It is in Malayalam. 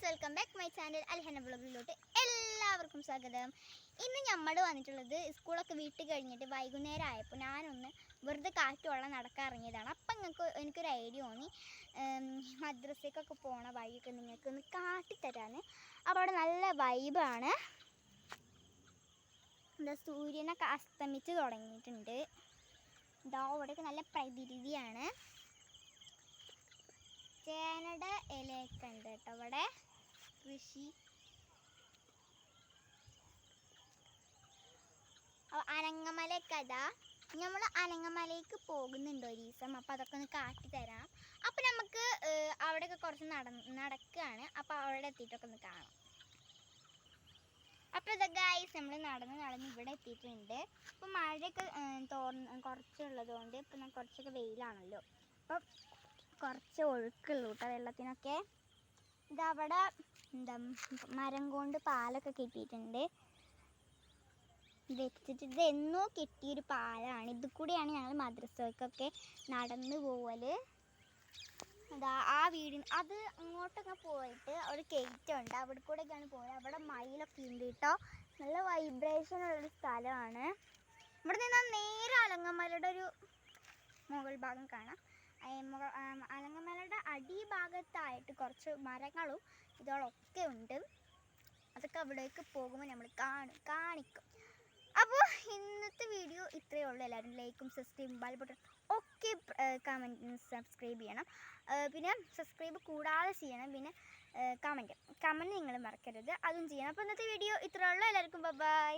Welcome back my channel Alhana വ്ളോഗിലോട്ട് എല്ലാവർക്കും സ്വാഗതം. ഇന്ന് നമ്മൾ വന്നിട്ടുള്ളത് സ്കൂളൊക്കെ വീട്ടിൽ കഴിഞ്ഞിട്ട് വൈകുന്നേരം ആയപ്പോൾ ഞാനൊന്ന് വെറുതെ കാറ്റുവെള്ളം നടക്കാൻ ഇറങ്ങിയതാണ്. അപ്പം എനിക്കൊരു ഐഡിയ തോന്നി, മദ്രസയ്ക്കൊക്കെ പോണ വഴിയൊക്കെ നിങ്ങൾക്ക് ഒന്ന് കാട്ടിത്തരാൻ. അപ്പോൾ അവിടെ നല്ല വൈബാണ്. എന്താ സൂര്യനൊക്കെ അസ്തമിച്ച് തുടങ്ങിയിട്ടുണ്ട്. ഇതാ അവിടെയൊക്കെ നല്ല പ്രകൃതിയാണ്. ചേനയുടെ ഇലയൊക്കെ ഉണ്ട് കേട്ടോ ഇവിടെ കൃഷി. അനങ്ങമലയൊക്കെ അതാ നമ്മൾ അനങ്ങമലയ്ക്ക് പോകുന്നുണ്ട് ഒരു ദിവസം. അപ്പോൾ അതൊക്കെ ഒന്ന് കാട്ടിത്തരാം. അപ്പോൾ നമുക്ക് അവിടെയൊക്കെ കുറച്ച് നടക്കുകയാണ്. അപ്പോൾ അവിടെ എത്തിയിട്ടൊക്കെ ഒന്ന് കാണാം. അപ്പോൾ ഇതൊക്കെ ഗൈസ് നമ്മൾ നടന്ന് ഇവിടെ എത്തിയിട്ടുണ്ട്. അപ്പോൾ മഴയൊക്കെ കുറച്ചുള്ളതുകൊണ്ട് ഇപ്പം കുറച്ചൊക്കെ വെയിലാണല്ലോ. അപ്പം കുറച്ച് ഒഴുക്കുള്ളൂ കേട്ടോ വെള്ളത്തിനൊക്കെ. ഇതവിടെ മരം കൊണ്ട് പാലൊക്കെ കെട്ടിയിട്ടുണ്ട്. വെച്ചിട്ട് ഇത് എന്നോ കെട്ടിയൊരു പാലാണ്. ഇത് കൂടെയാണ് ഞങ്ങൾ മദ്രസയ്ക്കൊക്കെ നടന്നു പോവല്. അതാ ആ വീടിന് അത് അങ്ങോട്ടൊക്കെ പോയിട്ട് ഒരു കയറ്റമുണ്ട്, അവിടെ കൂടെയൊക്കെയാണ് പോയത്. അവിടെ മയിലൊക്കെ ഉണ്ട് കേട്ടോ. നല്ല വൈബ്രേഷൻ ഉള്ളൊരു സ്ഥലമാണ്. ഇവിടെ നിന്നാൽ നേരെ അലങ്ങമലയുടെ ഒരു മുകൾ ഭാഗം കാണാം. അലങ്ങമലയുടെ അടിഭാഗത്തായിട്ട് കുറച്ച് മരങ്ങളും ഇതോളൊക്കെ ഉണ്ട്. അതൊക്കെ അവിടേക്ക് പോകുമ്പോൾ നമ്മൾ കാണിക്കും. അപ്പോൾ ഇന്നത്തെ വീഡിയോ ഇത്രയേ ഉള്ളൂ. എല്ലാവരും ലൈക്കും സബ്സ്ക്രൈബും ബെൽ ബട്ടൺ ഒക്കെ സബ്സ്ക്രൈബ് ചെയ്യണം. പിന്നെ സബ്സ്ക്രൈബ് കൂടാതെ ചെയ്യണം. പിന്നെ കമൻറ്റ് നിങ്ങൾ മറക്കരുത്, അതും ചെയ്യണം. അപ്പോൾ ഇന്നത്തെ വീഡിയോ ഇത്രയേ ഉള്ളൂ. എല്ലാവർക്കും ബൈ.